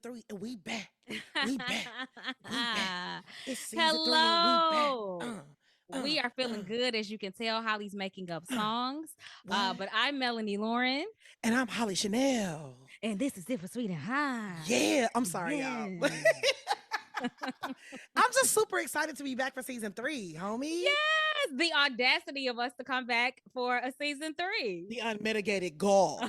3 and we back. We back. We back. It's season 3 and we back. Hello. We are feeling good. As you can tell, Holly's making up Uh. songs. What? But I'm Melanie Loren. And I'm Holly Chanel. And this is It for Sweet and High. Yeah, I'm sorry, y'all. Yeah. I'm just super excited to be back for season 3, homie. Yes, the audacity of us to come back for a season 3. The unmitigated gall.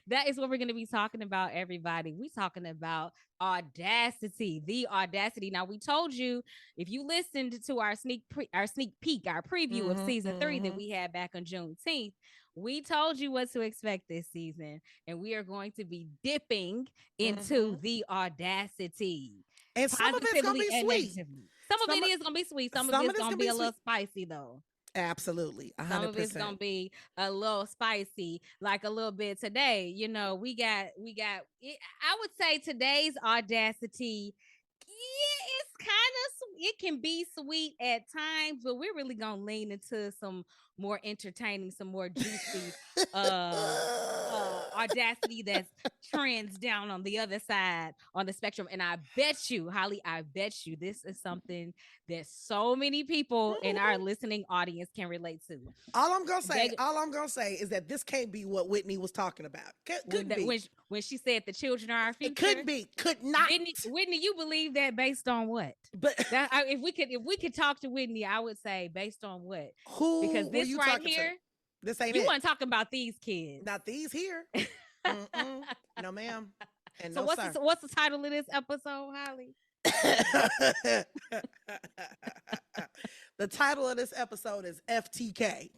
That is what we're going to be talking about, everybody. We talking about audacity, the audacity. Now, we told you, if you listened to our sneak peek, our preview of season 3 that we had back on Juneteenth, we told you what to expect this season, and we are going to be dipping into the audacity. And some of it's going to be sweet. Some of it is going to be sweet. Some of it's going to be a little spicy, though. Absolutely. 100%. Some of it's going to be a little spicy, like a little bit today. You know, we got I would say today's audacity, yeah, it's kind of, it can be sweet at times, but we're really going to lean into some more entertaining, some more juicy audacity that's trends down on the other side on the spectrum. And I bet you, Holly, I bet you this is something that so many people in our listening audience can relate to. All I'm gonna say is that this can't be what Whitney was talking about. Could be. When she said the children are our future. It couldn't be. Could not. Whitney, you believe that based on what? But if we could talk to Whitney, I would say based on what? Who? Because this you right here, this ain't you it. weren't talking about these kids. Not these here. No, ma'am. And so no, what's the title of this episode, Holly? The title of this episode is FTK.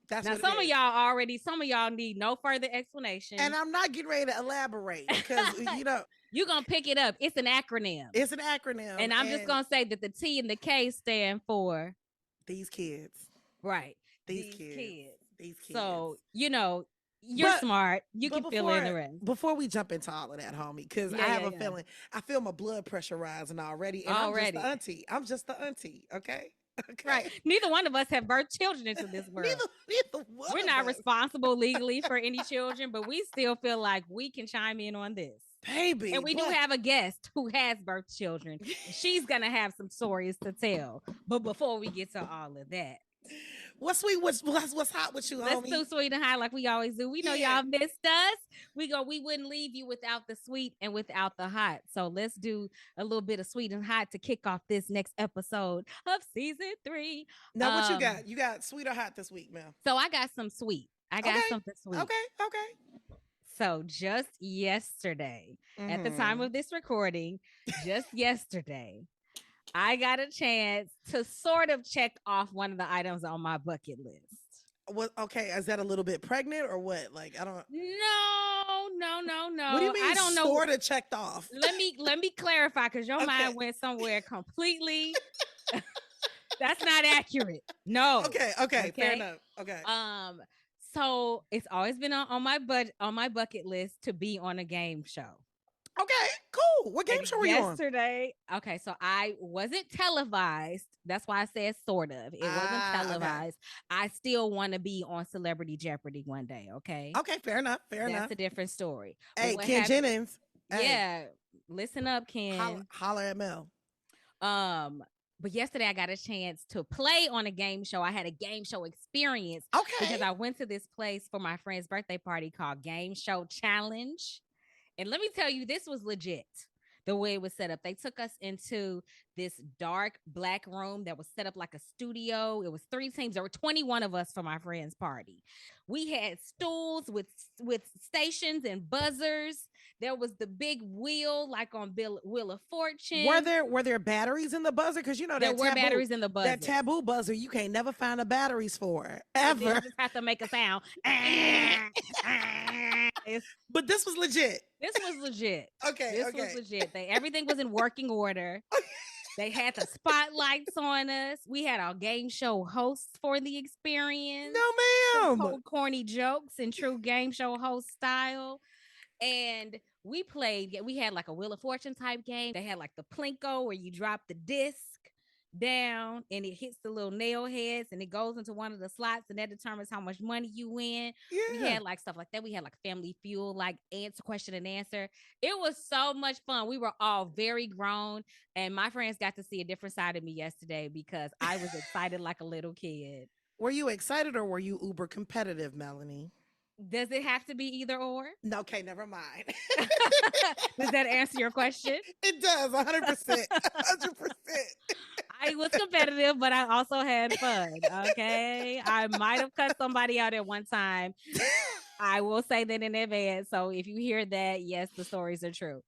That's now some of y'all need no further explanation, and I'm not getting ready to elaborate because you're gonna pick it up. It's an acronym. And I'm just gonna say that the T and the K stand for these kids, right? These kids. So you're smart. You can fill in the rest. Before we jump into all of that, homie, because I have a feeling, I feel my blood pressure rising already. And I'm just the auntie. Okay. Right. Neither one of us have birthed children into this world. Neither one. We're not responsible legally for any children, but we still feel like we can chime in on this. Baby. And we do have a guest who has birthed children. She's going to have some stories to tell. But before we get to all of that, what's sweet? What's hot with you, homie? Let's do sweet and high like we always do. We know y'all missed us. We wouldn't leave you without the sweet and without the hot. So let's do a little bit of sweet and hot to kick off this next episode of season 3. Now, what you got? You got sweet or hot this week, ma'am? So I got some sweet. I got something sweet. Okay. So just yesterday, at the time of this recording, I got a chance to sort of check off one of the items on my bucket list. Well, okay, is that a little bit pregnant or what? Like, I don't. No. What do you mean? I don't know. Sort of checked off. Let me clarify, because your mind went somewhere completely. That's not accurate. No. Okay. Fair enough. Okay. So it's always been on my bucket list to be on a game show. Okay, cool. What game show were you on? Yesterday. Okay, so I wasn't televised. That's why I said sort of. It wasn't televised. Okay. I still want to be on Celebrity Jeopardy one day, okay? Okay, fair enough. That's a different story. Hey, Ken Jennings. Yeah, listen up, Ken. Holler at Mel. But yesterday I got a chance to play on a game show. I had a game show experience. Okay. Because I went to this place for my friend's birthday party called Game Show Challenge. And let me tell you, this was legit. The way it was set up. They took us into this dark black room that was set up like a studio. It was 3 teams. There were 21 of us for my friend's party. We had stools with stations and buzzers. There was the big wheel, like on Wheel of Fortune. Were there batteries in the buzzer? Because there were batteries in the buzzer. That taboo buzzer, you can't never find the batteries for ever. You just have to make a sound. But this was legit. This was legit. Okay. This was legit. Everything was in working order. They had the spotlights on us. We had our game show hosts for the experience. No, ma'am. Told corny jokes in true game show host style. And we played. We had like a Wheel of Fortune type game. They had like the Plinko where you drop the disc. down and it hits the little nail heads and it goes into one of the slots and that determines how much money you win. Yeah. We had like stuff like that. We had like Family Feud, like answer question and answer. It was so much fun. We were all very grown, and my friends got to see a different side of me yesterday because I was excited like a little kid. Were you excited or were you uber competitive, Melanie? Does it have to be either or? No, okay, never mind. Does that answer your question? It does, 100%. 100%. I was competitive, but I also had fun. Okay. I might have cut somebody out at one time. I will say that in advance. So if you hear that, yes, the stories are true.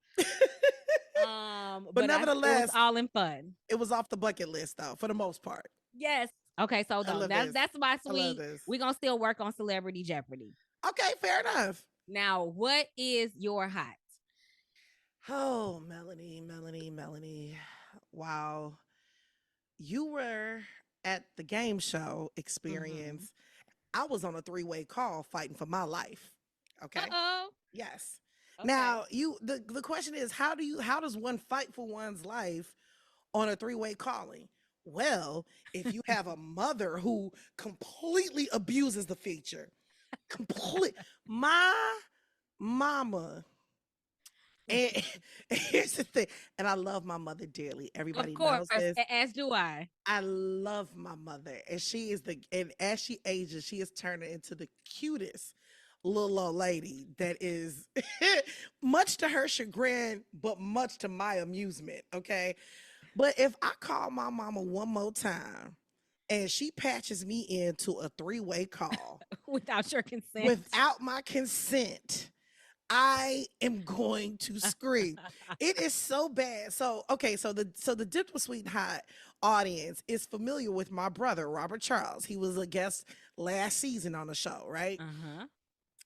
But nevertheless, it was all in fun. It was off the bucket list, though, for the most part. Yes. Okay, so though that's my sweet. We're gonna still work on Celebrity Jeopardy. Okay, fair enough. Now, what is your hot? Oh, Melanie. Wow. You were at the game show experience. I was on a 3-way call fighting for my life. Okay. Uh-oh. Yes. Okay. Now, the question is, how does one fight for one's life on a 3-way calling? Well, if you have a mother who completely abuses the feature, my mama. And here's the thing, and I love my mother dearly. Everybody knows this. As do I. I love my mother, and and as she ages, she is turning into the cutest little old lady that is much to her chagrin, but much to my amusement. Okay. But if I call my mama one more time and she patches me into a 3-way call without your consent, without my consent, I am going to scream. It is so bad. So, okay, so the Dipped with Sweet and Hot audience is familiar with my brother, Robert Charles. He was a guest last season on the show, right?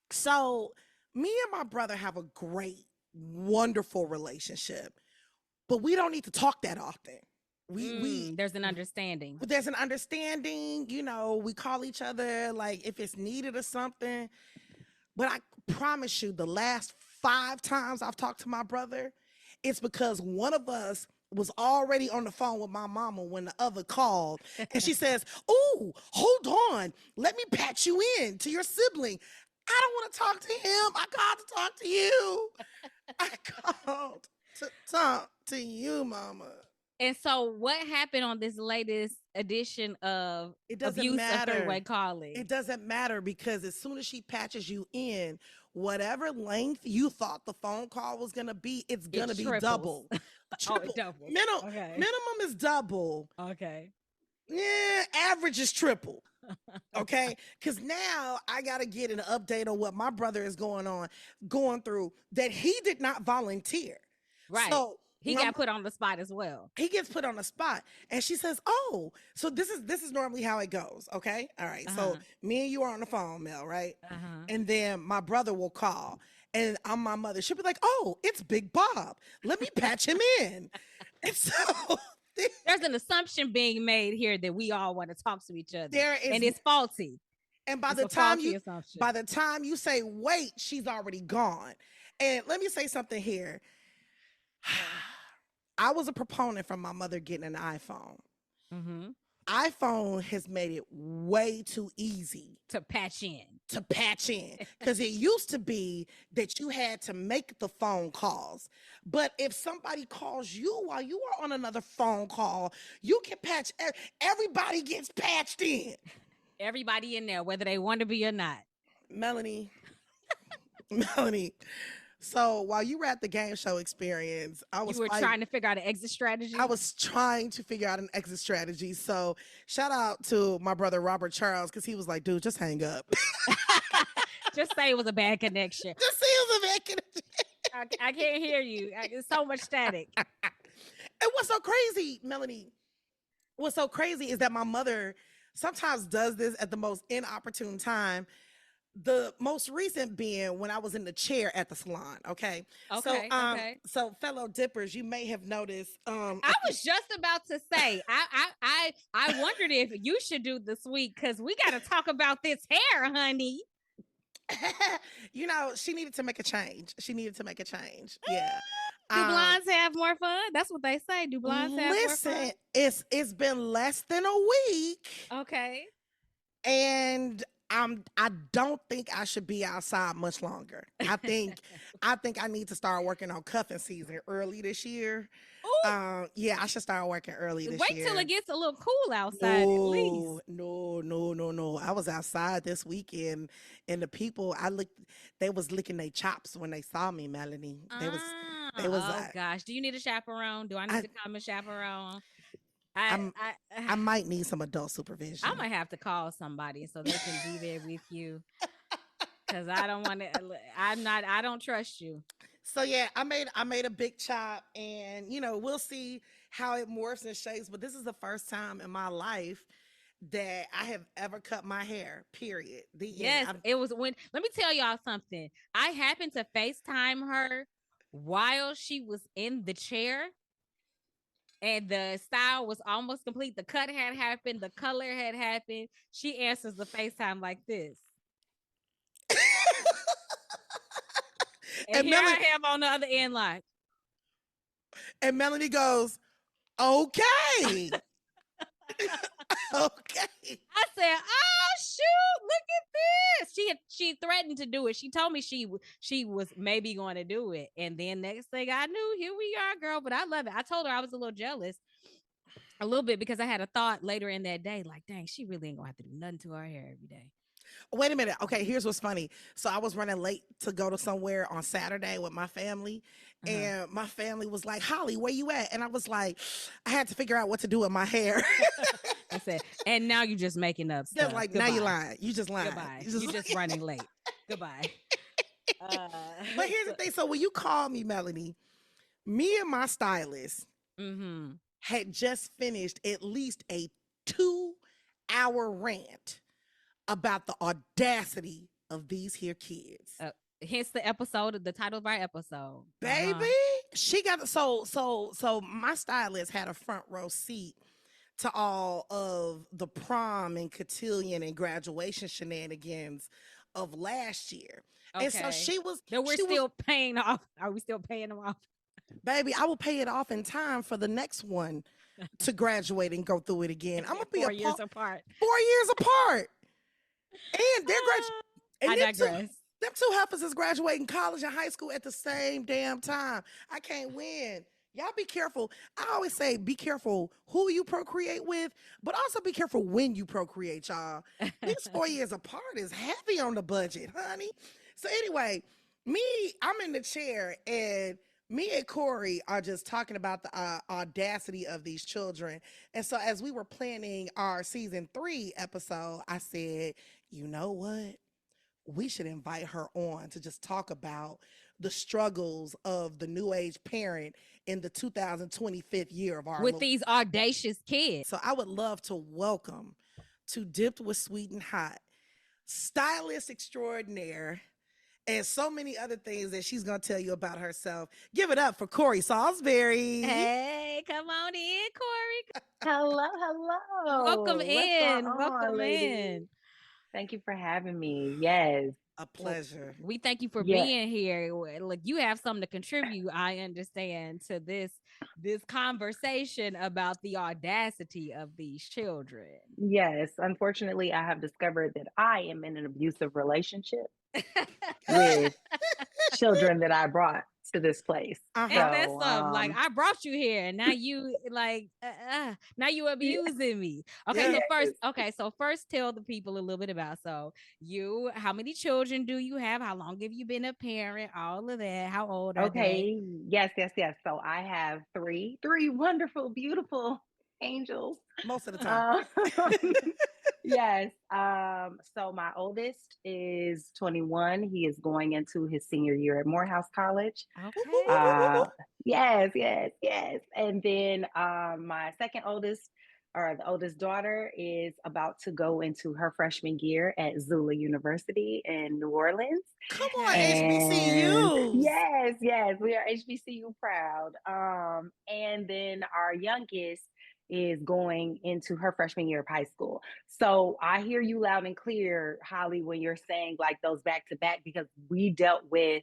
So, me and my brother have a great, wonderful relationship, but we don't need to talk that often. There's an understanding. There's an understanding, we call each other like if it's needed or something. But I promise you, the last 5 times I've talked to my brother, it's because one of us was already on the phone with my mama when the other called. And she says, "Oh, hold on. Let me patch you in to your sibling. I don't want to talk to him. I called to talk to you. I called to talk to you, mama." And so what happened on this latest edition of Abuse of 3-Way Calling? It doesn't matter because as soon as she patches you in, whatever length you thought the phone call was going to be, it's going to be double. Triple. Double. Minimum is double. Okay. Yeah, average is triple. Okay. Because now I got to get an update on what my brother is going through that he did not volunteer. Right. So he got put on the spot as well. He gets put on the spot. And she says, "Oh, so this is normally how it goes." Okay. All right. So me and you are on the phone, Mel, right? And then my brother will call and I'm my mother. She'll be like, "Oh, it's Big Bob. Let me patch him in." And so there's an assumption being made here that we all want to talk to each other. And it's faulty. And by the time you say wait, she's already gone. And let me say something here. I was a proponent from my mother getting an iPhone. iPhone has made it way too easy to patch in. Because it used to be that you had to make the phone calls. But if somebody calls you while you are on another phone call, you can patch. Everybody gets patched in. Everybody in there, whether they want to be or not. Melanie. So while you were at the game show experience, you were trying to figure out an exit strategy? I was trying to figure out an exit strategy. So shout out to my brother, Robert Charles, because he was like, "Dude, just hang up." Just say it was a bad connection. Just say it was a bad connection. I can't hear you. It's so much static. And what's so crazy, Melanie, what's so crazy is that my mother sometimes does this at the most inopportune time. The most recent being when I was in the chair at the salon. Okay. So fellow dippers, you may have noticed. I was just about to say, I wondered if you should do this week because we got to talk about this hair, honey. She needed to make a change. Yeah. Do blondes have more fun? That's what they say. Do blondes have more fun? It's been less than a week, Okay. and I don't think I should be outside much longer. I think I need to start working on cuffing season early this year. Ooh, Yeah, I should start working early this wait till it year. gets a little cool outside at least. No, no, no, no, no. I was outside this weekend, and the people they was licking their chops when they saw me, Melanie. They was Oh gosh. Do you need a chaperone? Do I need I, to come and chaperone? I I'm, I I might need some adult I supervision. might have to call somebody so they can be there with you because I don't want to. I'm not. I don't trust you. So yeah, I made a big chop, and we'll see how it morphs and shapes. But this is the first time in my life that I have ever cut my hair. Period. The end. Yes, it was when. Let me tell y'all something. I happened to FaceTime her while she was in the chair, and the style was almost complete. The cut had happened. The color had happened. She answers the FaceTime like this, and and here Melanie I am on the other end, like. and Melanie goes, okay, okay. I said, "Oh shoot, look at this." She threatened to do it. She told me she was maybe going to do it, and then next thing I knew, here we are, girl. But I love it. I told her I was a little jealous, a little bit, because I had a thought later in that day, like, dang, she really ain't gonna have to do nothing to her hair every day. Wait a minute. Okay, here's what's funny. So I was running late to go to somewhere on Saturday with my family, Uh-huh. and my family was like, "Holly, where you at?" And I was like, I had to figure out what to do with my hair. I said, and now you're just making up They're stuff. like, "Now you Goodbye. lying. You just lying. Goodbye. You You're just." just running late. Goodbye. Uh, But here's the so, thing. So when you call me, Melanie, me and my stylist mm-hmm. had just finished at least a 2-hour rant about the audacity of these here kids. uh, Hence the episode, the title of our episode. Baby, she got so my stylist had a front row seat to all of the prom and cotillion and graduation shenanigans of last year. And so Okay. she was That we're she was still paying off. Are we still paying them off? baby, I will pay it off in time for the next one to graduate and go through it again. I'm gonna be a 4 years apart. 4 years apart. And they're and I digress. them two heifers is graduating college and high school at the same damn time. I can't win. Y'all be careful. I always say be careful who you procreate with, but also be careful when you procreate, y'all. These 4 years apart is heavy on the budget, honey. So anyway, I'm in the chair, and me and Cori are just talking about the audacity of these children. And so as we were planning our season 3 episode, I said, you know what? We should invite her on to just talk about the struggles of the new age parent in the 2025th year of our With Lord. these audacious kids. So I would love to welcome to Dipped with Sweet and Hot, stylist extraordinaire, and so many other things that she's going to tell you about herself. Give it up for Cori Saulsberry. Hey, come on in, Cori. Hello, hello. Welcome What's going in. on, Welcome ladies? in. Thank you for having me. Yes. A Well, pleasure. we thank you for Yeah. being here. Look, you have something to contribute, I understand, to this conversation about the audacity of these children. Yes. Unfortunately, I have discovered that I am in an abusive relationship with children that I brought to this place. Ain't Uh-huh. that So, something? Like, I brought you here, and now you now you yeah, abusing me. Okay, Yeah. so first tell the people a little bit about, so you, how many children do you have? How long have you been a parent? All of that. How old are they? okay. Yes, yes, yes. So I have three wonderful, beautiful angels. Most of the time. Um, yes. So my oldest is 21. He is going into his senior year at Morehouse College. Whoop, whoop, whoop, Okay. whoop, whoop, Uh, whoop. yes, yes, yes. And then my second oldest, or the oldest daughter, is about to go into her freshman year at Zula University in New Orleans. Come on, And HBCUs. yes, yes, we are HBCU proud. And then our youngest is going into her freshman year of high school. So I hear you loud and clear, Holly, when you're saying like those back to back, because we dealt with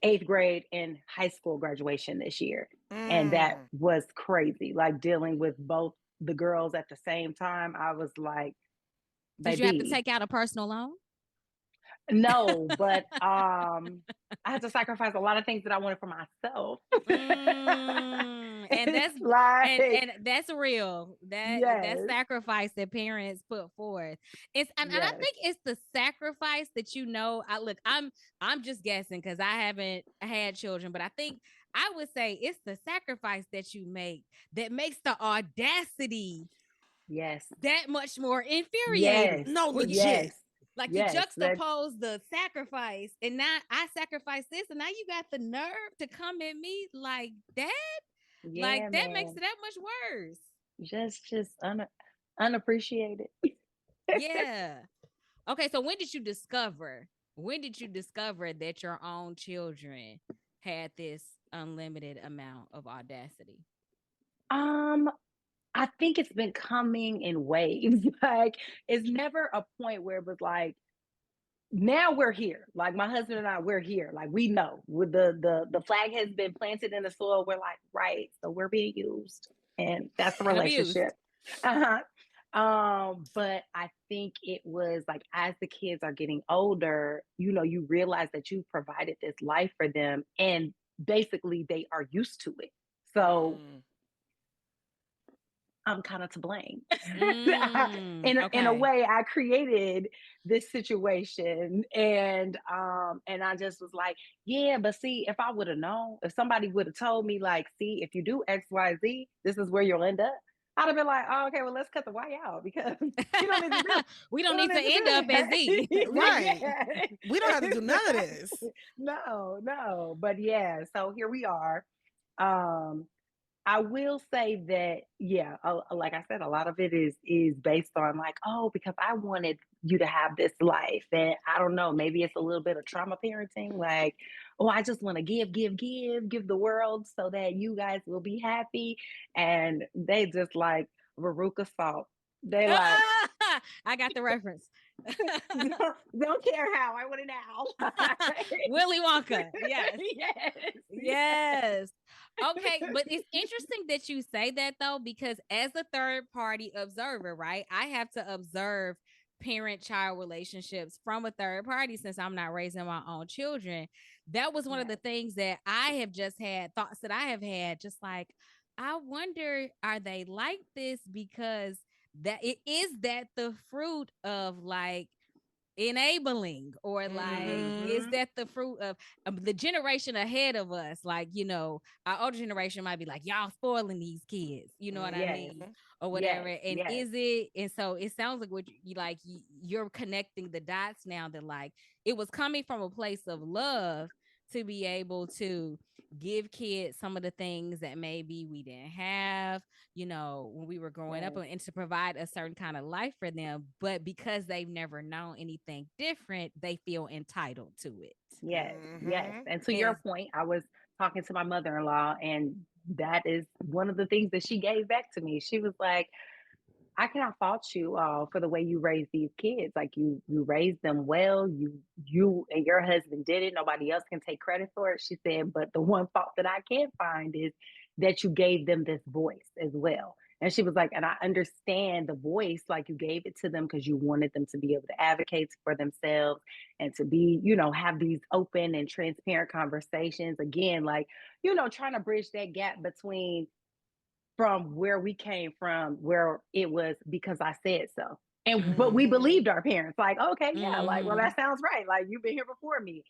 8th grade and high school graduation this year. And that Mm. was crazy. Like dealing with both the girls at the same time. I was like, Did you have to baby, take out a personal loan? no, but I had to sacrifice a lot of things that I wanted for myself. And It's that's like, and that's real. That yes, sacrifice that parents put forth. And I yes, think it's the sacrifice that I'm just guessing because I haven't had children, but I think I would say it's the sacrifice that you make that makes the audacity yes, that much more infuriating. yes, No, When you yes, legit. like you yes. That juxtapose the sacrifice, and now I sacrifice this, and now you got the nerve to come at me like that. Like yeah, that makes man. it that much worse. Just unappreciated. Yeah. Okay, so when did you discover? When did you discover that your own children had this unlimited amount of audacity? Um, I think it's been coming in waves. Like it's never a point where it was like, now we're here. Like my husband and I, we're here. Like we know with the flag has been planted in the soil. We're like, right. So we're being used. And that's the And abused. relationship. Uh-huh. But I think it was like as the kids are getting older, you realize that you provided this life for them and basically they are used to it. So Mm. I'm kind of to blame. In a Okay. way, I created this situation, and I just was like, yeah, but see, if I would have known, if somebody would have told me, like, see, if you do X, Y, Z, this is where you'll end up. I'd have been like, oh, okay, well, let's cut the Y out because you don't need to do, We don't you don't need to need to end do up as Z. Right. that. We don't have to do none of Yeah. this. No, no, but yeah, so here we are. Um, I will say that, yeah, like I said, a lot of it is based on like, oh, because I wanted you to have this life, and I don't know, maybe it's a little bit of trauma parenting, like, oh, I just want to give the world so that you guys will be happy, and they just like Veruca Salt, they like I got the reference. don't care how I want it now. Willy Wonka. Yes. Yes, Yes. Okay, but it's interesting that you say that though, because as a third party observer, right, I have to observe parent child relationships from a third party since I'm not raising my own children. That was one of yes, the things that I have just had thoughts that I have had, just like, I wonder, are they like this because that it is that the fruit of like enabling, or like is Mm-hmm. that the fruit of the generation ahead of us, like our older generation might be like, y'all spoiling these kids, you know what I yes, mean, or whatever, yes, and yes, is it, and so it sounds like what you like you're connecting the dots now, that like it was coming from a place of love to be able to give kids some of the things that maybe we didn't have, when we were growing up, yes. and to provide a certain kind of life for them. But because they've never known anything different, they feel entitled to it. Yes, yes. Mm-hmm. And to And your point, I was talking to my mother-in-law, and that is one of the things that she gave back to me. She was like, I cannot fault you for the way you raised these kids. Like you raised them well. You and your husband did it. Nobody else can take credit for it. She said, but the one fault that I can find is that you gave them this voice as well. And she was like, and I understand the voice, like you gave it to them because you wanted them to be able to advocate for themselves and to be, have these open and transparent conversations. Again, like, trying to bridge that gap between from where we came from, where it was because I said so. And but we Mm-hmm. believed our parents, like, okay, yeah, like, well, mm-hmm. that sounds right. Like you've been here before me.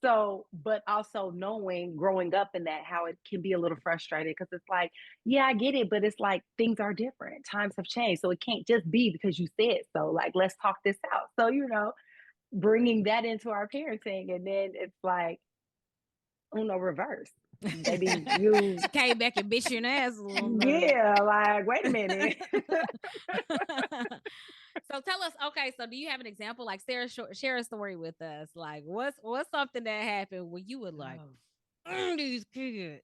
So, but also knowing growing up in that, how it can be a little frustrated because it's like, yeah, I get it, but it's like things are different. Times have changed. So it can't just be because you said so. Like, let's talk this out. So, bringing that into our parenting. And then it's like, Uno reverse. Baby, She came back and bitch your ass a little bit. yeah, like, wait a minute. So tell us, okay, so do you have an example, like Sarah, share a story with us, like what's something that happened where you were like, these kids.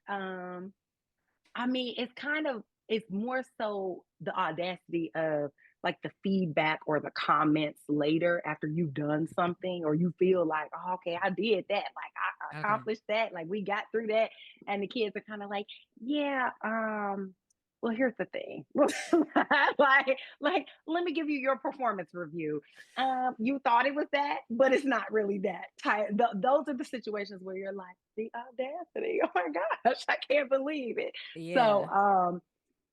um, I mean, it's kind of it's more so the audacity of like the feedback or the comments later after you've done something, or you feel like, oh, okay, I did that. Like I Okay. accomplished that. Like we got through that. And the kids are kind of like, yeah, well, here's the thing. like, let me give you your performance review. You thought it was that, but it's not really that. Those are the situations where you're like, the audacity. Oh my gosh, I can't believe it. Yeah. So,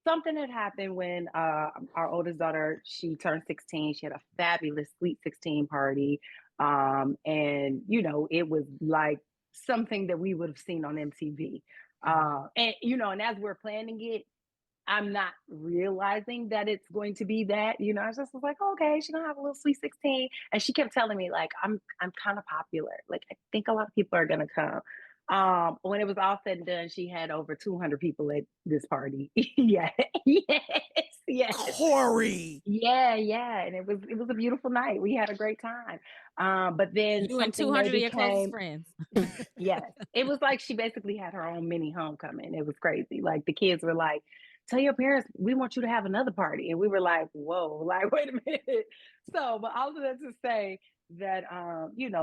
something had happened when our oldest daughter, she turned 16. She had a fabulous sweet 16 party. And it was like something that we would have seen on MTV. And as we're planning it, I'm not realizing that it's going to be that. I just was like, okay, she's gonna have a little sweet 16. And she kept telling me, like, I'm kind of popular. Like, I think a lot of people are gonna come. When it was all said and done, she had over 200 people at this party. Yeah, yes, yes. Cori. Yeah, and it was a beautiful night. We had a great time. But then You and something 200 of maybe your closest came. friends. Yes, it was like she basically had her own mini homecoming. It was crazy. Like the kids were like, "Tell your parents we want you to have another party," and we were like, "Whoa!" Like, wait a minute. So, but all of that to say that,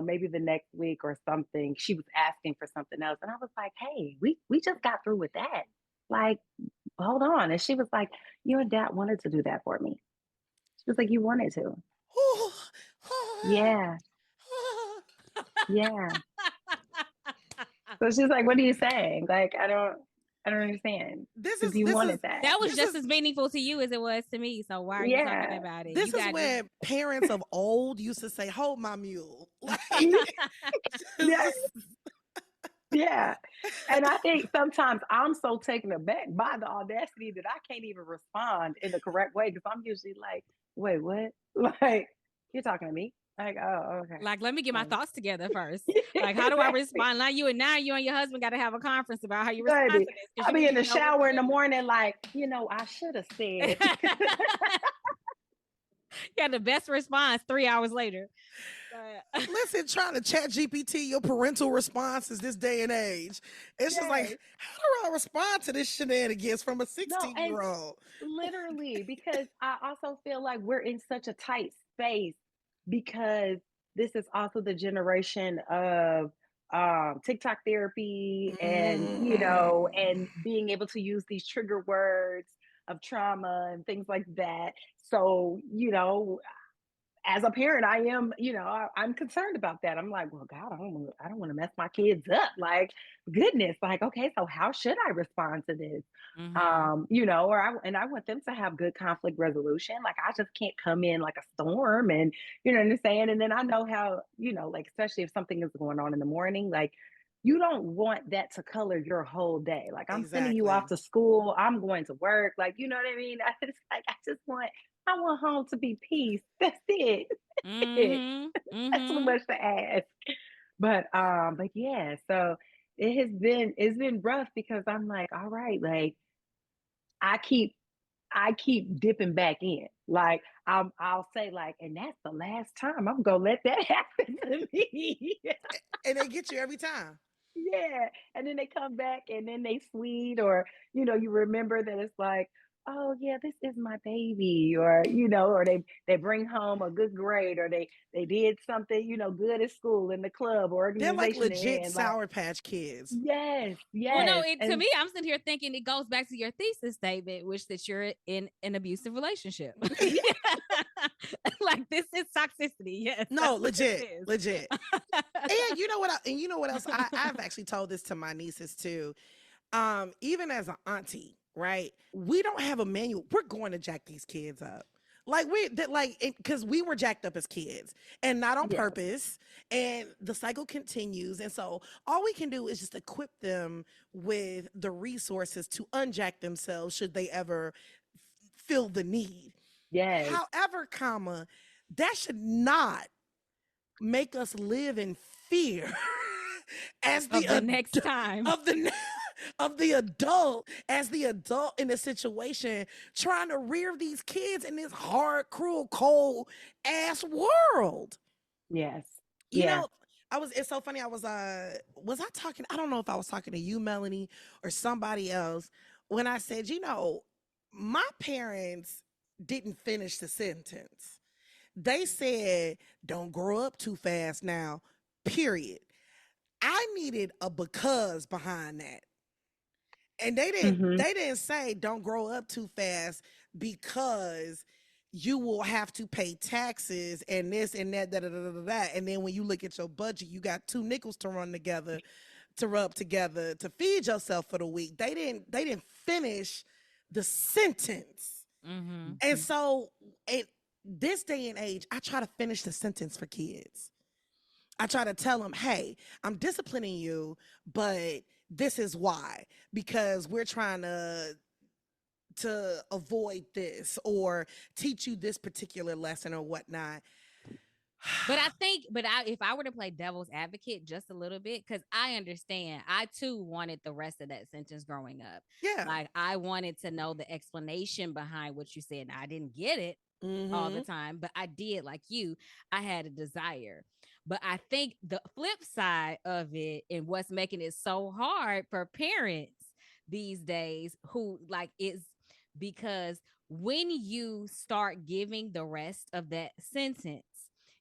maybe the next week or something, she was asking for something else, and I was like, "Hey, we just got through with that. Like, hold on." And she was like, "Your dad wanted to do that for me." She was like, "You wanted to." Yeah, yeah. So she's like, "What are you saying? Like, I don't understand This because is you this is wanted that." That was this just is as meaningful to you as it was to me. So why are you talking Yeah. about it? this You is got when parents of old used to say, "Hold my mule." Like, it's Yeah, just yeah. And I think sometimes I'm so taken aback by the audacity that I can't even respond in the correct way because I'm usually like, "Wait, what?" Like, you're talking to me? Like, oh, okay. like, let me get my Um, thoughts together first. Like, how do I exactly. respond? Now you and your husband got to have a conference about how you respond to Baby, this because I'll you be didn't in the even know what shower in the to morning, like, I should have do. said. You had the best response 3 hours later. But listen, trying to chat GPT your parental responses this day and age. It's just like, Yes. how do I respond to this shenanigans from a No, 16 and year old? literally, because I also feel like we're in such a tight space because this is also the generation of TikTok therapy and and being able to use these trigger words of trauma and things like that. So, as a parent, I am, I'm concerned about that. I'm like, well, God, I don't want to mess my kids up. Like, goodness, like, okay, so how should I respond to this? mm-hmm. I want them to have good conflict resolution. Like, I just can't come in like a storm, and you know what I'm saying. And then I know how, like, especially if something is going on in the morning, like. You don't want that to color your whole day. Like I'm sending you Exactly. off to school. I'm going to work. Like, you know what I mean? I want home to be peace. That's it. It. Mm-hmm. That's too Mm-hmm. much to ask. But yeah, so it's been rough because I'm like, all right, like I keep I keep dipping back in. Like I'll say like, and that's the last time I'm gonna let that happen to me. And they get you every time. Yeah. And then they come back and then they sweet, or you remember that it's like, oh yeah, this is my baby, or they bring home a good grade, or they did something, good at school, in the club or They're like organization they're legit in. Like, Sour Patch Kids. yes, Well, no, yes. to And me, I'm sitting here thinking it goes back to your thesis statement, which that you're in an abusive relationship. Like this is toxicity. Yes, No, that's what this legit, is. legit. And you know what else? I've actually told this to my nieces too. Even as an auntie, right? We don't have a manual. We're going to jack these kids up. Like we that like because we were jacked up as kids and not on yeah, purpose, and the cycle continues. And so all we can do is just equip them with the resources to unjack themselves should they ever feel the need. yes, However, comma, that should not make us live in fear as Of the next time. of the of the adult in the situation trying to rear these kids in this hard, cruel, cold ass world. yes, You yeah, know, it's so funny. Was I talking? I don't know if I was talking to you, Melanie, or somebody else when I said, my parents didn't finish the sentence. They said, don't grow up too fast now, period. I needed a because behind that. And Mm-hmm. they didn't say don't grow up too fast because you will have to pay taxes and this and that, that. And then when you look at your budget, you got two nickels to rub together to feed yourself for the week. They didn't finish the sentence. Mm-hmm. And so in this day and age, I try to finish the sentence for kids. I try to tell them, hey, I'm disciplining you, but this is why. Because we're trying to avoid this or teach you this particular lesson or whatnot. But if I were to play devil's advocate just a little bit, because I understand, I too wanted the rest of that sentence growing up. Yeah. Like I wanted to know the explanation behind what you said. Now, I didn't get it all the Mm-hmm. time, but I did, like you, I had a desire. But I think the flip side of it and what's making it so hard for parents these days who like is because when you start giving the rest of that sentence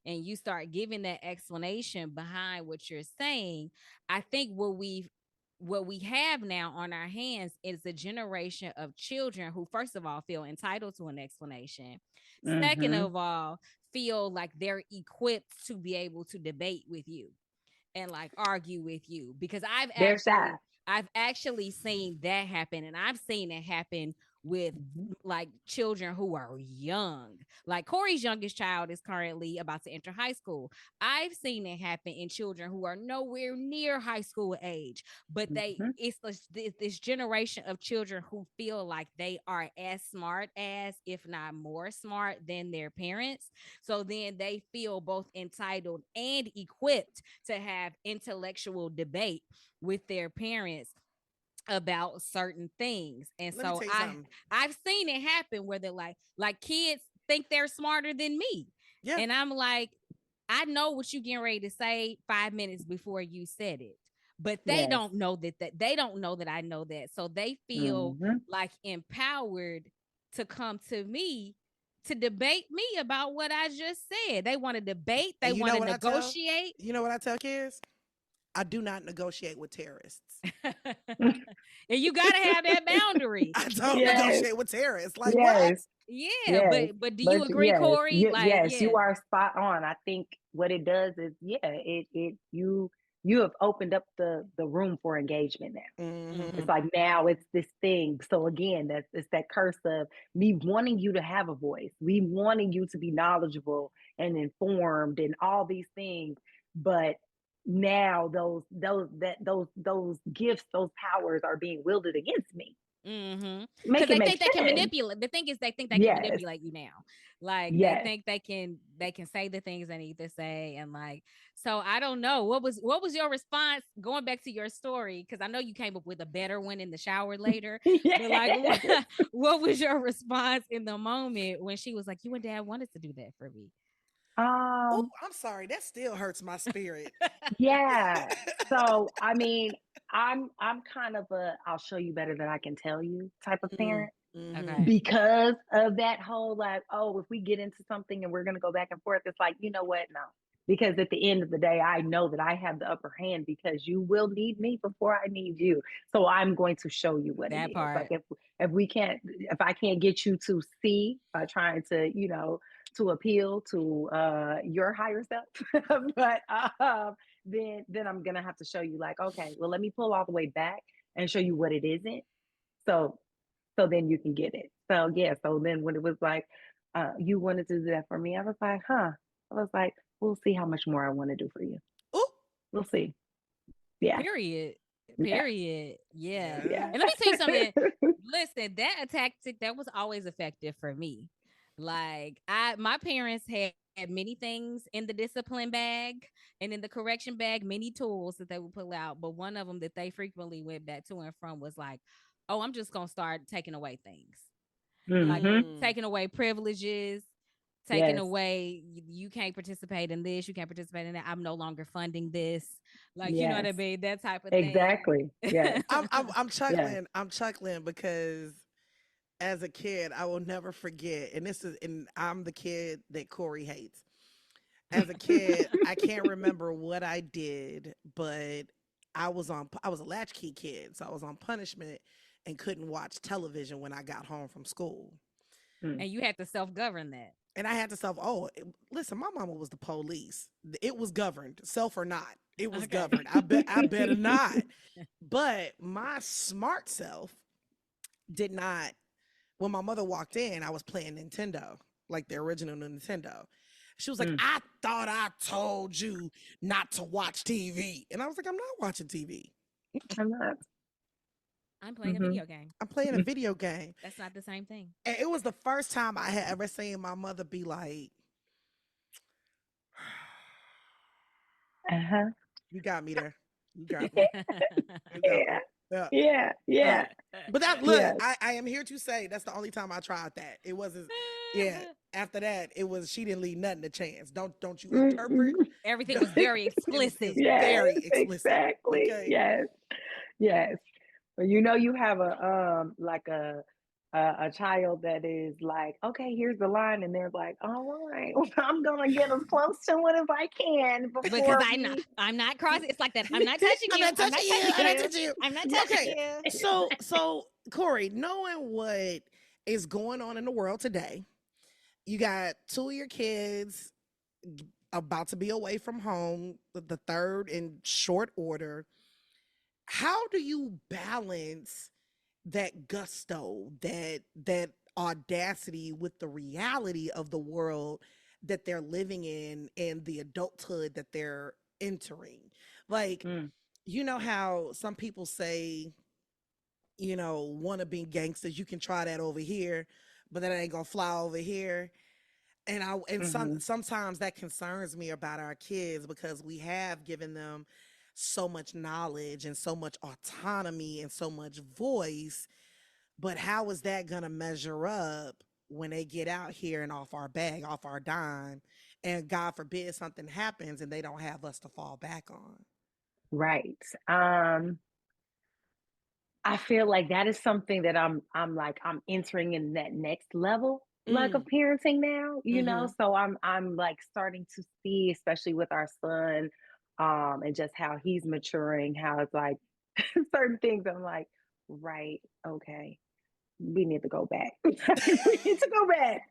and you start giving that explanation behind what you're saying, I think what we have now on our hands is a generation of children who, first of all, feel entitled to an explanation. Second Mm-hmm. of all, feel like they're equipped to be able to debate with you and like argue with you because There's that. I've actually seen that happen, and I've seen it happen with Mm-hmm. like children who are young. Like Cori's youngest child is currently about to enter high school. I've seen it happen in children who are nowhere near high school age, but Mm-hmm. it's this generation of children who feel like they are as smart as, if not more smart than their parents. So then they feel both entitled and equipped to have intellectual debate with their parents about certain things. And Let me so tell you something. I've seen it happen where they're like kids think they're smarter than me. Yeah. And I'm like, I know what you getting ready to say 5 minutes before you said it. But they Yes. don't know that they don't know that I know that. So they feel Mm-hmm. like empowered to come to me to debate me about what I just said. They want to debate, they And want to negotiate. you know what I tell kids? I do not negotiate with terrorists. And you gotta have that boundary. I don't Yes. negotiate with terrorists. Like what? Yes. Yeah, Yes. but do you But agree, yes, Cori? Like, yes, yeah. you are spot on. I think what it does is, yeah, you have opened up the room for engagement now. Mm-hmm. It's Mm-hmm. like now it's this thing. So again, it's that curse of me wanting you to have a voice, me wanting you to be knowledgeable and informed and all these things. But now those gifts, those powers are being wielded against me. Mm-hmm. Because Make it they make think they can sense. manipulate. The thing is, they think they can Yes. manipulate you now. Like they Yes. think they can say the things they need to say, and like so. I don't know what was your response going back to your story because I know you came up with a better one in the shower later. But like, Yes. what was your response in the moment when she was like, "You and Dad wanted to do that for me"? Oh, Um, I'm sorry. That still hurts my spirit. yeah. So I mean, I'm kind of a I'll show you better than I can tell you type of parent Mm-hmm. Okay. because of that whole like, oh, if we get into something and we're gonna go back and forth, it's like, you know what? No. Because at the end of the day, I know that I have the upper hand because you will need me before I need you. So I'm going to show you what it That is. Like part. if I can't get you to see by trying to, to appeal to your higher self, but then I'm gonna have to show you like, okay, well, let me pull all the way back and show you what it isn't. So then you can get it. So yeah, so then when it was like, you wanted to do that for me, I was like, huh. I was like, we'll see how much more I want to do for you. Oh, We'll see. Yeah. Period. Yeah. Period. Yeah. yeah. And let me tell you something. Listen, that tactic that was always effective for me. Like my parents had many things in the discipline bag and in the correction bag, many tools that they would pull out. But one of them that they frequently went back to and from was like, oh, I'm just gonna start taking away things. Like Mm-hmm. Mm. taking away privileges, taking Yes. away you can't participate in this, you can't participate in that. I'm no longer funding this. Like, you know what Yes. I mean? That type of thing. Exactly. Yes. I'm Yes. chuckling. I'm chuckling because as a kid, I will never forget, and I'm the kid that Cori hates. As a kid, I can't remember what I did, but I was a latchkey kid, so I was on punishment and couldn't watch television when I got home from school. Mm. And you had to self-govern that. And I had to self, listen, my mama was the police. It was governed, self or not. It was Okay. governed. I better not. But my smart self did not. When my mother walked in, I was playing Nintendo, like the original Nintendo. She was like, Mm. I thought I told you not to watch TV. And I was like, I'm not watching TV. I'm not. I'm playing a Mm-hmm. video game. I'm playing a video game. That's not the same thing. And it was the first time I had ever seen my mother be like, Uh-huh. you got me there. You got me. You got Yeah. me. Yeah. Yeah. Yeah. But that look, Yes. I am here to say that's the only time I tried that. It wasn't. Yeah. After that, it was she didn't leave nothing to chance. Don't you interpret? Mm-hmm. Everything was very It was explicit. Yes, very explicit. exactly. Okay. Yes. Yes. But you know you have like a child that is like, okay, here's the line, and they're like, all right, well, I'm gonna get as close to it as I can Because before we. I'm not crossing. It's like that. I'm not touching I'm you. not I'm not touching you. touching I'm not you. touching you. I'm not touching Okay. you. So Cori, knowing what is going on in the world today, you got two of your kids about to be away from home, the third in short order. How do you balance that gusto, that audacity with the reality of the world that they're living in and the adulthood that they're entering? Like, Mm, you know how some people say, wanna be gangsters, you can try that over here, but that ain't gonna fly over here. mhm. Sometimes that concerns me about our kids because we have given them so much knowledge and so much autonomy and so much voice, but how is that going to measure up when they get out here and off our bag, off our dime, and God forbid something happens and they don't have us to fall back on? Right. Um, I feel like that is something that I'm entering in that next level like of Mm, parenting now, mm-hmm. so I'm like starting to see, especially with our son, and just how he's maturing, how it's like certain things I'm like, right, okay, we need to go back. We need to go back.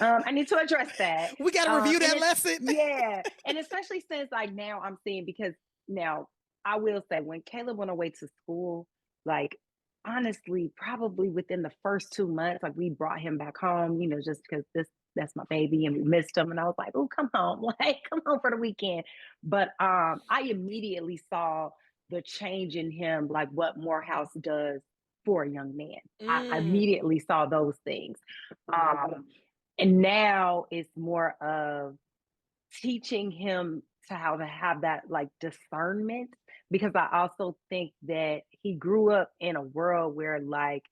I need to address that. We got to review And that it's lesson. yeah, and especially since like now I'm seeing because now I will say when Caleb went away to school, like honestly, probably within the first 2 months, like we brought him back home, just because that's my baby and we missed him, and I was like, oh, come home, like come home for the weekend. But I immediately saw the change in him, like what Morehouse does for a young man. I Mm, immediately saw those things. Um, and now it's more of teaching him to how to have that like discernment, because I also think that he grew up in a world where like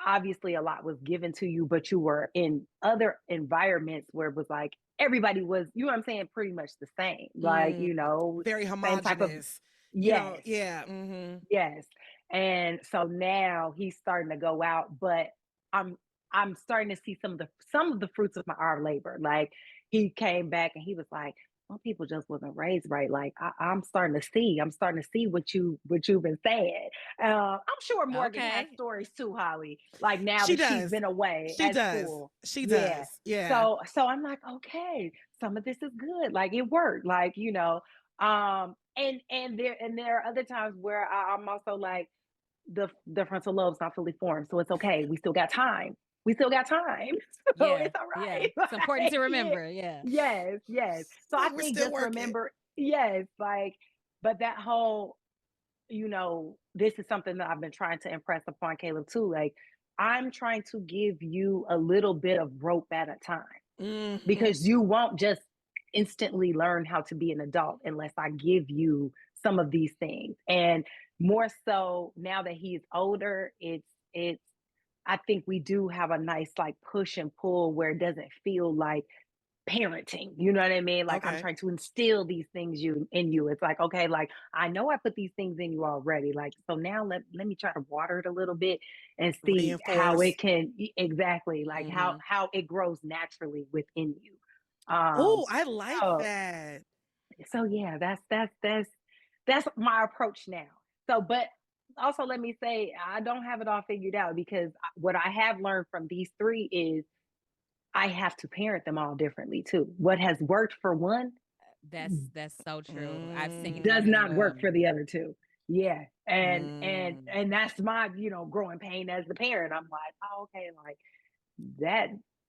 obviously a lot was given to you, but you were in other environments where it was like everybody was, you know what I'm saying, pretty much the same, like, mm. Very same type of. homogenous. Yes. Yeah. Mm-hmm. Yes. And so now he's starting to go out, but I'm I'm starting to see some of the fruits of our labor. Like he came back and he was like, "Some people just wasn't raised right." Like I'm starting to see what you've been saying. I'm sure Morgan has Okay. stories too, Holly. Like now She that she's does. been away She at does. school. She Yeah. does. Yeah. So I'm like, okay, some of this is good. Like it worked. Like, and there are other times where I'm also like the frontal lobe's not fully formed, so it's okay. We still got time. We still got time, so Yeah. it's all Yeah. right. It's important Like, to yeah, remember. Yeah. yes, yes. So I Like we're think still just working. remember, yes, like, but that whole, this is something that I've been trying to impress upon Caleb too. Like, I'm trying to give you a little bit of rope at a time Mm-hmm. because you won't just instantly learn how to be an adult unless I give you some of these things. And more so now that he's older, it's I think we do have a nice like push and pull where it doesn't feel like parenting. You know what I mean? Like I'm Okay. trying to instill these things in you. It's like, okay, like I know I put these things in you already. Like, so now let me try to water it a little bit and see how Reinforce. it can exactly like Mm-hmm. how it grows naturally within you. Oh, I like So that. so yeah, that's my approach now. So, but also let me say I don't have it all figured out because what I have learned from these three is I have to parent them all differently too. What has worked for one That's so true. I've seen that does as not well. work for the other two. Yeah. And Mm. that's my, growing pain as the parent. I'm like, oh, okay, like that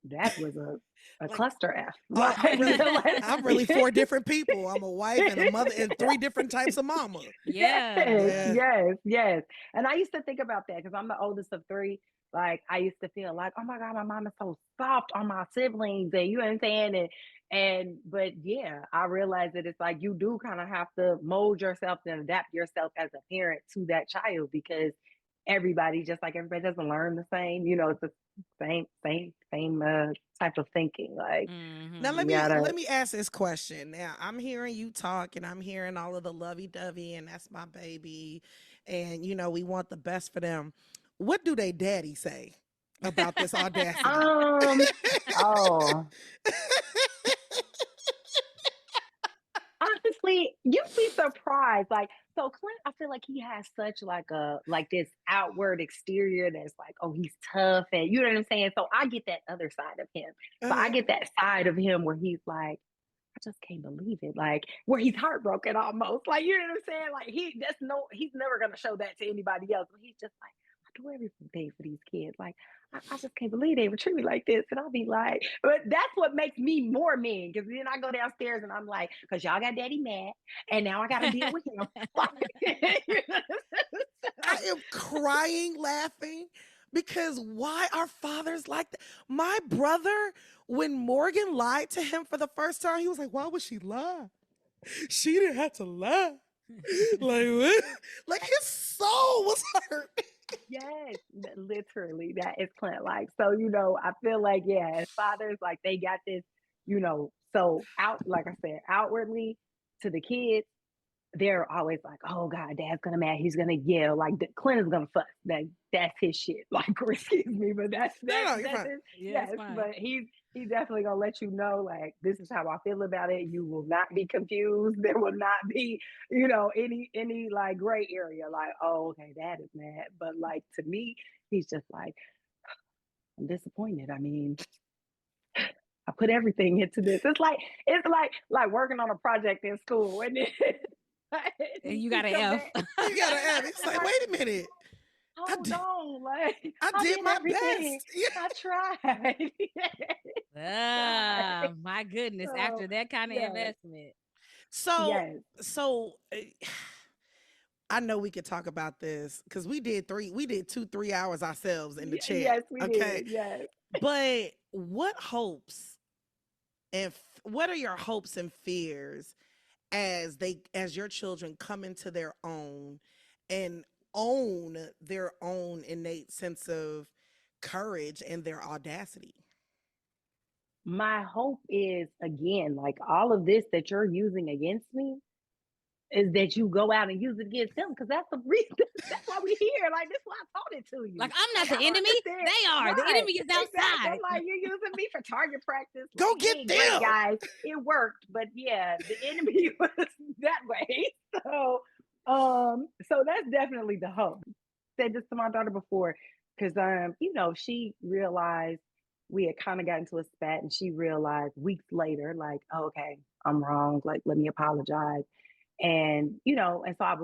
that was a Like, cluster F. I'm really, Like, I'm really four different people. I'm a wife and a mother and three different types of mama. Yeah. Yeah. yes. And I used to think about that because I'm the oldest of three. Like I used to feel like, oh my God, my mom is so soft on my siblings, and you know what I'm saying? But yeah, I realized that it's like you do kind of have to mold yourself and adapt yourself as a parent to that child because everybody, just like everybody doesn't learn the same, it's the same type of thinking. Like Now Mm-hmm. let you me gotta let me ask this question. Now I'm hearing you talk and I'm hearing all of the lovey-dovey and that's my baby and we want the best for them. What do they daddy say about this audacity? um oh honestly, you'd be surprised. Like, so Clint, I feel like he has such like this outward exterior that's like, oh, he's tough, and you know what I'm saying. So I get that other side of him. So I Uh-huh. get that side of him where he's like, I just can't believe it. Like where he's heartbroken almost. Like you know what I'm saying? Like he's never gonna show that to anybody else. But he's just like, I do everything for these kids. Like I just can't believe they would treat me like this. And I'll be like, but that's what makes me more mean. Cause then I go downstairs and I'm like, cause y'all got daddy mad. And now I gotta deal with him. I am crying laughing because why are fathers like that? My brother, when Morgan lied to him for the first time, he was like, why would she lie? She didn't have to lie. Like what? Like his soul was hurt. Yes, literally, that is Clint like. So, I feel like, yeah, as fathers, like they got this, so like I said, outwardly to the kids, they're always like, oh God, dad's gonna mad, he's gonna yell, like Clint is gonna fuss. That's his shit. Like, excuse me, but that's No, that's no, you're that's fine. his Yeah, it's yes, fine. but he's definitely gonna let you know, like, this is how I feel about it. You will not be confused. There will not be, any like gray area, like, oh, okay, dad is mad. But like to me, he's just like, I'm disappointed. I mean, I put everything into this. It's like working on a project in school, and then You you got an come F. back. You gotta add. It's like, Like, wait a minute. I hold did, on, like I I did did my everything. best. Yeah. I tried. Tried. My goodness. So After that kind of yes, investment. So, yes, so I know we could talk about this because we did 2-3 hours ourselves in the chat. yes, we Okay. did. Yes. But what hopes and what are your hopes and fears as your children come into their own and own their own innate sense of courage and their audacity? My hope is, again, like all of this that you're using against me, is that you go out and use it against them, because that's the reason. That's why we here. Like, this is why I taught it to you. Like, I'm not Like, I the don't enemy. understand. They are. The Right. enemy is Exactly. I'm outside. like, you're using me for target practice. Go Like, get hey, great them. guys, it worked. But yeah, the enemy was that way. So that's definitely the hope. Said this to my daughter before, because she realized we had kind of got into a spat, and she realized weeks later, like, oh, okay, I'm wrong. Like, let me apologize. And so I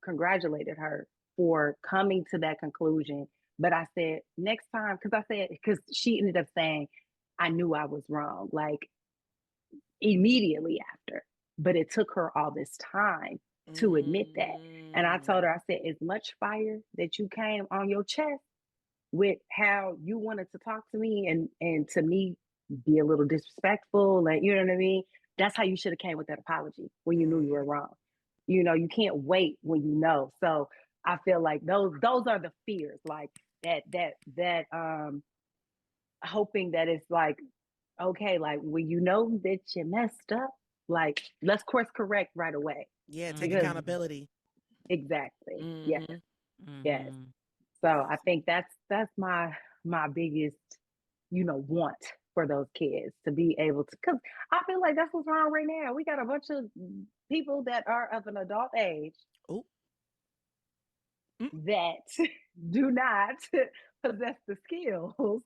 congratulated her for coming to that conclusion. But I said, next time, because she ended up saying, I knew I was wrong, like immediately after. But it took her all this time to admit that. And I told her, I said, as much fire that you came on your chest with how you wanted to talk to me and to me be a little disrespectful, and you know what I mean? That's how you should have came with that apology when you knew you were wrong. You can't wait when you know. So I feel like those are the fears, like that hoping that it's like okay, like when you know that you messed up, like let's course correct right away. Yeah, take Because Mhm. accountability. exactly. Yes. Hmm. Yes. Mhm. So I think that's my biggest, want for those kids to be able to, because I feel like that's what's wrong right now. We got a bunch of people that are of an adult age Oh, mm, that do not possess the skills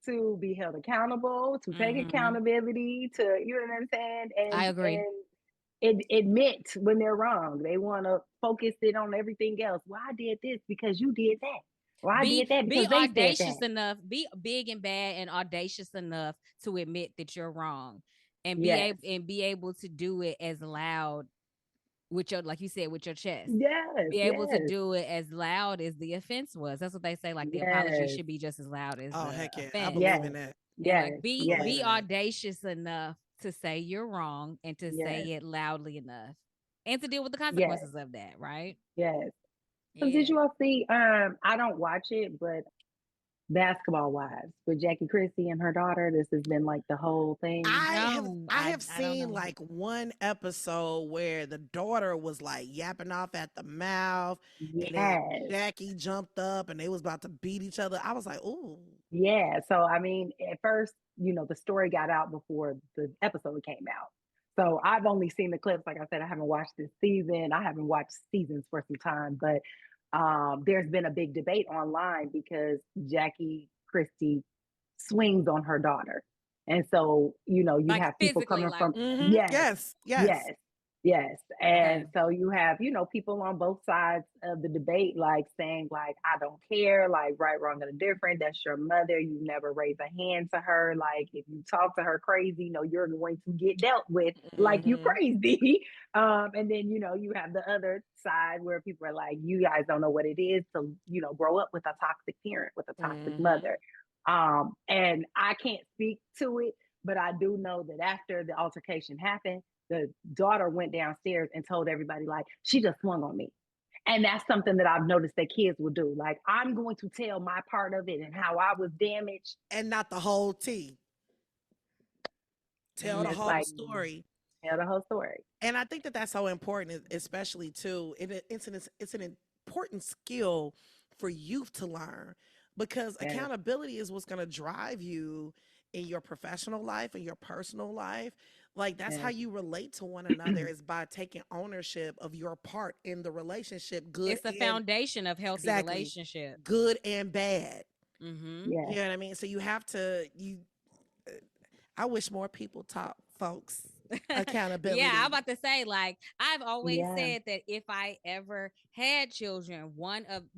to be held accountable, to take Mhm. accountability, to you know what I'm saying, I and agree. admit when they're wrong. They want to focus it on everything else. Well, I did this because you did that. Well, I did that Be because they said that. audacious enough, be big and bad and audacious enough to admit that you're wrong, and Yes, be able to do it as loud with your, like you said, with your chest. yes, Be able to yes, do it as loud as the offense was. That's what they say. Like the apology yes, should be just as loud as oh, the heck yeah. I offense. believe yes, in that. And yes, like I yes, believe be in that. audacious enough to say you're wrong and to yes, say it loudly enough and to deal with the yes, consequences of that, right? yes. So did Yeah. you all see? I don't watch it, but Basketball Wives with Jackie Christie and her daughter. This has been like the whole thing. No, I have I don't seen know. like one episode where the daughter was like yapping off at the mouth, and then Yes. Jackie jumped up and they was about to beat each other. I was like, ooh. Yeah. So I mean, at first, the story got out before the episode came out. So I've only seen the clips. Like I said, I haven't watched this season. I haven't watched seasons for some time, but there's been a big debate online because Jackie Christie swings on her daughter. And so, you Like have people physically, coming like from, Mm-hmm. yes, Yes, yes. yes, yes. okay. And so you have, people on both sides of the debate, like saying, like, I don't care, like, right, wrong, and indifferent. That's your mother. You never raise a hand to her. Like, if you talk to her crazy, you're going to get dealt with like you Mm-hmm. crazy. And then, you have the other side where people are like, you guys don't know what it is to, grow up with a toxic parent, with a toxic Mm-hmm. mother. And I can't speak to it, but I do know that after the altercation happened, the daughter went downstairs and told everybody, like, she just swung on me. And that's something that I've noticed that kids will do. Like, I'm going to tell my part of it and how I was damaged. And not the whole tea. Tell And the it's whole like, Mm. story. tell the whole story. And I think that that's so important, especially too. It's an important skill for youth to learn, because Yes, accountability is what's going to drive you in your professional life and your personal life. Like that's how yes. you relate to one another, is by taking ownership of your part in the relationship, good It's the and foundation of healthy exactly relationship. good and bad. Mm-hmm. You Yes. know what I mean? So you have to you. I wish more people taught folks Yeah, I'm accountability. about to say, like, I've always Yeah. said that if I ever had children,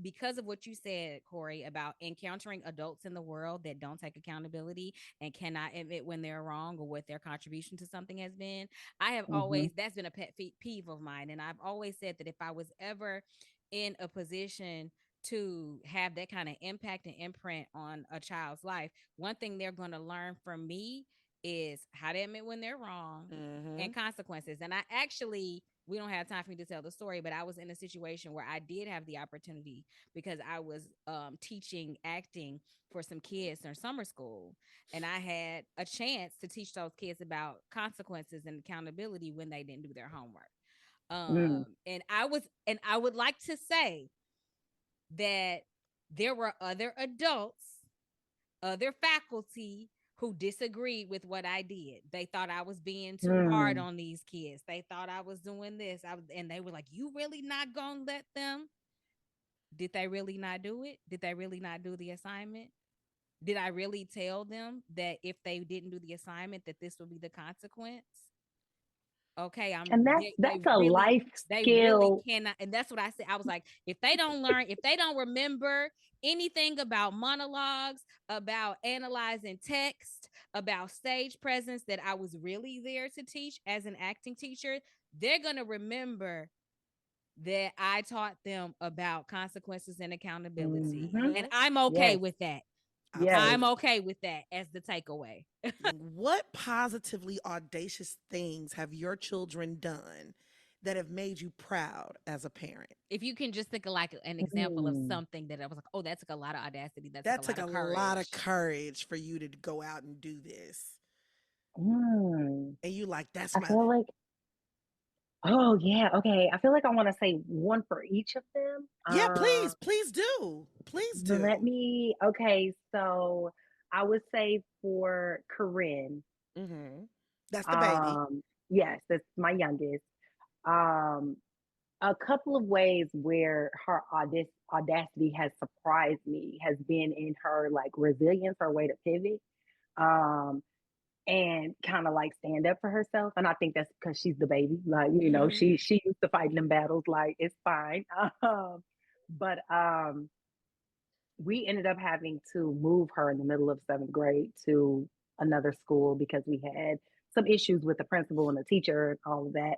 because of what you said, Cori, about encountering adults in the world that don't take accountability and cannot admit when they're wrong or what their contribution to something has been, I have Mm-hmm. always, that's been a pet peeve of mine. And I've always said that if I was ever in a position to have that kind of impact and imprint on a child's life, one thing they're going to learn from me is how to admit when they're wrong Hmm. and consequences. And I actually, we don't have time for me to tell the story, but I was in a situation where I did have the opportunity because I was teaching acting for some kids in summer school. And I had a chance to teach those kids about consequences and accountability when they didn't do their homework. Mm. And I would like to say that there were other adults, other faculty who disagreed with what I did. They thought I was being too hard Mm. on these kids. They thought I was doing this. And they were like, "You really not gonna let them?" Did they really not do it? Did they really not do the assignment? Did I really tell them that if they didn't do the assignment, that this would be the consequence? Okay, And that's they that's a really life they really skill. cannot. And that's what I said. I was like, if they don't learn, if they don't remember anything about monologues, about analyzing text, about stage presence that I was really there to teach as an acting teacher, they're going to remember that I taught them about consequences and accountability. Hmm. And Hmm. I'm okay Yes. with that. Yes. I'm Absolutely. okay with that as the takeaway. What positively audacious things have your children done that have made you proud as a parent? If you can just think of like an example of Mm. something that I was like, oh, that took a lot of audacity. That took a That took lot a of lot of courage. courage for you to go out and do this. Mm, and you like, that's I my, feel like, oh yeah, okay. I feel like I want to say one for each of them. yeah, please do. Please Let do. me, okay, so I would say for Corinne, Mm-hmm. That's the baby. um, yes, that's my youngest. Um, a couple of ways where her audacity has surprised me has been in her like resilience, her way to pivot. Um, and kind of like stand up for herself. And I think that's because she's the baby. Like, you know, Mm-hmm. she used to fighting them battles, like it's fine. But we ended up having to move her in the middle of seventh grade to another school because we had some issues with the principal and the teacher and all of that.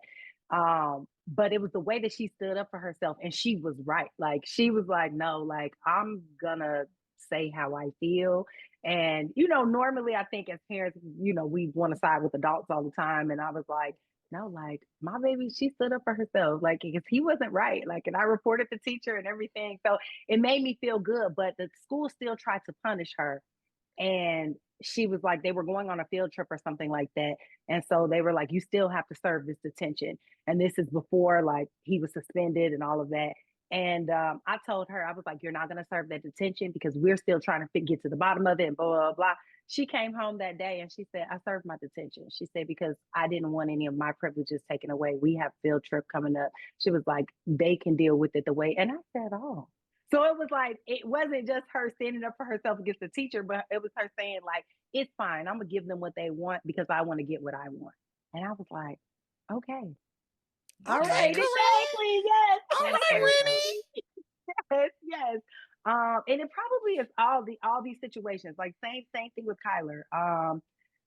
But it was the way that she stood up for herself, and she was right. Like she was like, no, like I'm gonna say how I feel. And you know, normally I think as parents, you know, we want to side with adults all the time. And I was like, no, like my baby, she stood up for herself. Like if he wasn't right, like, and I reported the teacher and everything. So it made me feel good, but the school still tried to punish her. And she was like, they were going on a field trip or something like that. And so they were like, you still have to serve this detention. And this is before like he was suspended and all of that. And I told her, I was like, you're not going to serve that detention because we're still trying to get to the bottom of it and blah, blah, blah. She came home that day and she said, I served my detention. She said, because I didn't want any of my privileges taken away. We have field trip coming up. She was like, they can deal with it the way. And I said, oh, so it was like, it wasn't just her standing up for herself against the teacher, but it was her saying, like, it's fine. I'm going to give them what they want because I want to get what I want. And I was like, okay. All Okay, right, Corinne. exactly. Yes, All That's right, very exactly. dope. Rennie. Yes, yes. And it probably is all these situations. Like same thing with Kyler.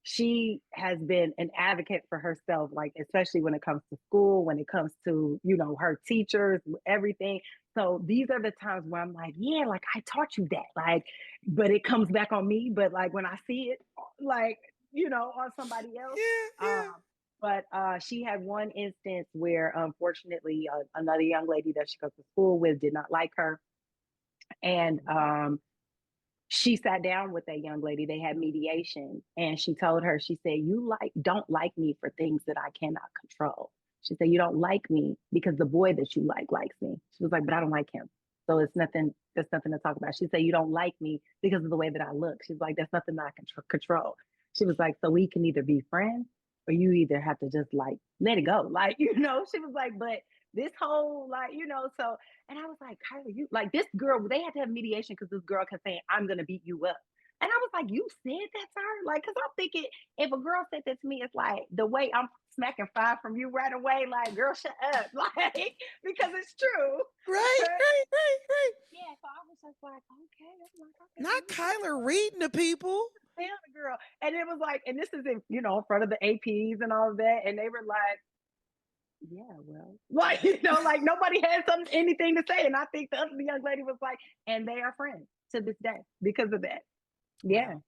She has been an advocate for herself, like especially when it comes to school, when it comes to, you know, her teachers, everything. So these are the times where I'm like, yeah, like I taught you that. Like, but it comes back on me. But like when I see it like, you know, on somebody else. Yeah, Um, yeah. but she had one instance where unfortunately another young lady that she goes to school with did not like her. And she sat down with that young lady. They had mediation, and she told her, she said, you like don't like me for things that I cannot control. She said, you don't like me because the boy that you like likes me. She was like, but I don't like him. So it's nothing, there's nothing to talk about. She said, you don't like me because of the way that I look. She's like, that's nothing that I can control. She was like, so we can either be friends or you either have to just like let it go. Like, you know, she was like, but this whole like, you know, so and I was like, Kyler, you like this girl, they had to have mediation because this girl kept saying, I'm gonna beat you up. And I was like, you said that to her? Like, cause I'm thinking if a girl said that to me, it's like the way I'm smacking five from you right away, like, girl, shut up. Like, because it's true. Right, right, right, right. Yeah, so I was just like, okay, I'm like, okay, Not you know, Kyler reading to people. tell the girl. And it was like, and this is in, you know, in front of the APs and all of that. And they were like, yeah, well, like you know, like nobody had anything to say, and I think the other young lady was like, and they are friends to this day because of that. Yeah, Wow.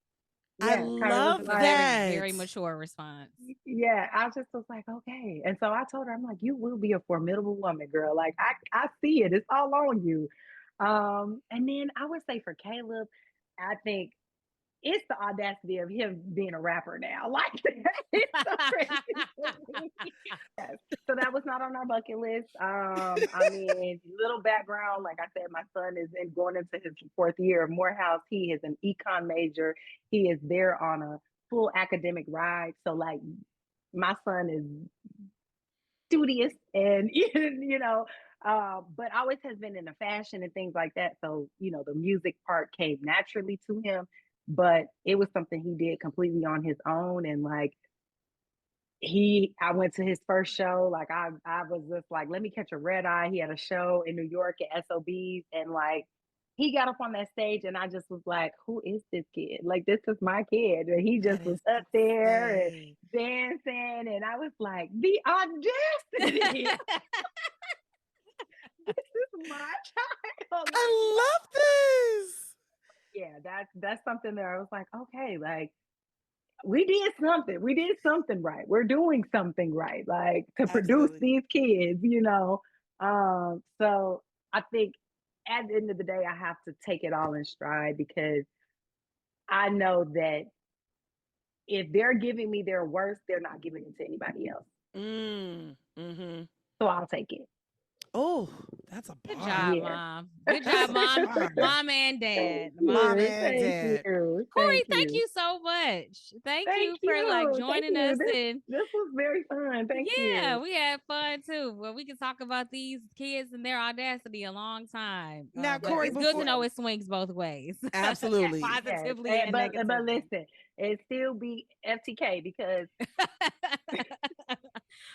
I yeah. Kyler was love That's like, a that. very mature response. yeah. I just was like, okay, and so I told her, I'm like, you will be a formidable woman, girl. Like I see it. It's all on you. And then I would say for Caleb, I think it's the audacity of him being a rapper now. Like it's so crazy to me. Yes. So that was not on our bucket list. I mean, little background, like I said, my son is going into his fourth year of Morehouse. He is an econ major. He is there on a full academic ride. So like my son is studious and you know, but always has been in the fashion and things like that. So, you know, the music part came naturally to him, but it was something he did completely on his own. And like I went to his first show. Like I was just like, let me catch a red eye. He had a show in New York at SOBs, and like he got up on that stage and I just was like, who is this kid? Like this is my kid. And he That just was is up there and insane. dancing. And I was like, the audacity. This is my child. Like, I what? love this. Yeah, that's something that I was like, okay, like we did something. We did something right. We're doing something right, like to produce Absolutely. these kids, you know. So I think at the end of the day, I have to take it all in stride because I know that if they're giving me their worst, they're not giving it to anybody else. So I'll take it. Oh, that's a Good bar. job, Yeah. Mom. Good That's job, a Mom. bar. Mom and Dad. Mom You. and Thank Dad. you. Cori, thank you so much. Thank you for like Thank joining you. us, and This was very fun. Thank yeah, you. we had fun too. Well, we can talk about these kids and their audacity a long time. Now, But Cori, it's good to before know it swings both ways. absolutely. Yes. Positively and But negatively. listen, it still be FTK because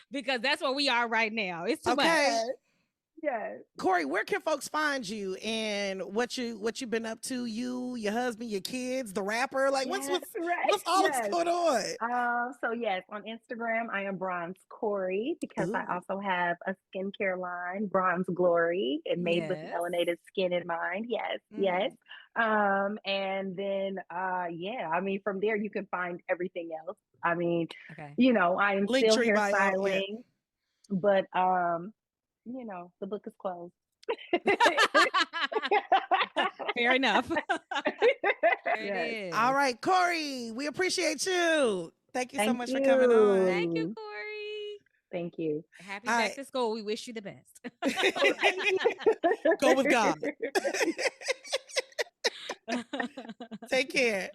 Because that's where we are right now. It's too much. Okay. yes. Cori, where can folks find you and what you've been up to? You, your husband, your kids, the rapper. Like Yes, what's right. all that's Yes. going on? So yes, on Instagram I am Bronze Cori because I Ooh. also have a skincare line, Bronze Glory, and made with Yes. melanated skin in mind. Yes, yes. And then yeah, I mean from there you can find everything else. I mean, Okay. you know, I am Link still tree bio. Yeah. hairstyling, but you know, the book is closed. Fair enough. There Yes. it is. All right, Cori, we appreciate you. Thank you so Thank much for coming on. Thank you, you. Cori. Thank you. Happy All back right. to school. We wish you the best. Oh, thank you. Go with God. Take care.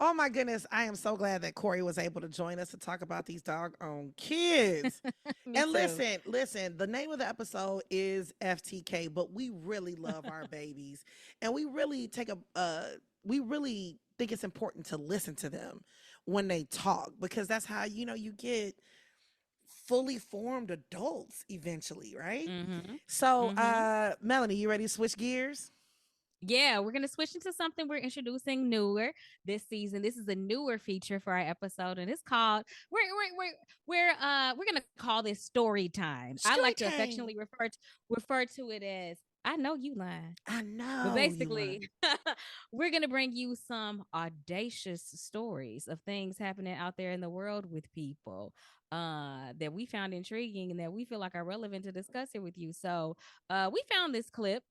Oh my goodness, I am so glad that Cori was able to join us to talk about these doggone kids. Me And too. listen, the name of the episode is FTK, but we really love our babies. And we really we really think it's important to listen to them when they talk because that's how you get fully formed adults eventually, right? Mm-hmm. So, Mhm. Melanie, you ready to switch gears? Yeah, we're gonna switch into something we're introducing newer this season. This is a newer feature for our episode, and it's called we're gonna call this story time. I Story like to time. affectionately refer to it as I know you lying. I But know you lying. basically, we're going to bring you some audacious stories of things happening out there in the world with people that we found intriguing and that we feel like are relevant to discuss here with you. So we found this clip.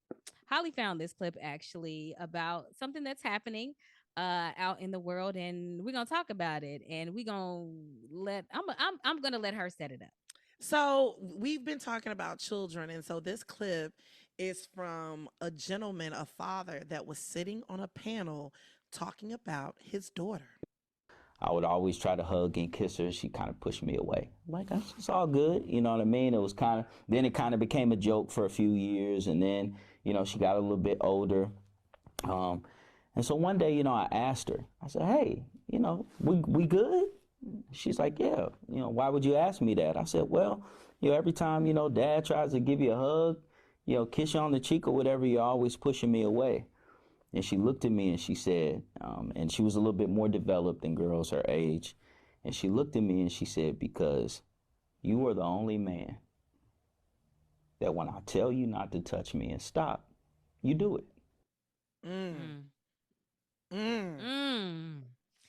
Hollee found this clip actually about something that's happening out in the world, and we're gonna talk about it. And we're gonna I'm gonna let her set it up. So we've been talking about children, and so this clip is from a gentleman, a father that was sitting on a panel talking about his daughter. I would always try to hug and kiss her. She kind of pushed me away. Like, it's all good. You know what I mean? It was then it kind of became a joke for a few years. And then, she got a little bit older. And so one day, I asked her, I said, hey, we good? She's like, yeah. Why would you ask me that? I said, well, every time, dad tries to give you a hug, kiss you on the cheek or whatever, you're always pushing me away. And she looked at me and she said, and she was a little bit more developed than girls her age. And she looked at me and she said, because you are the only man that when I tell you not to touch me and stop, you do it.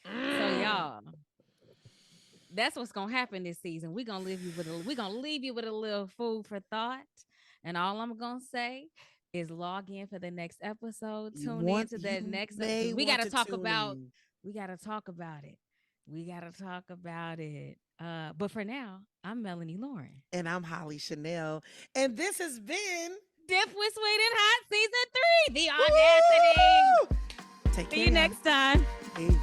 So y'all, that's what's gonna happen this season. We're gonna leave you with a little food for thought. And all I'm gonna say is log in for the next episode. Tune in to that next episode. We gotta talk about it. We gotta talk about it. But for now, I'm Melanie Loren. And I'm Hollee Chanel. And this has been Dip with Sweet and Hot Season 3, The Audacity. Take care. See you next time. Peace.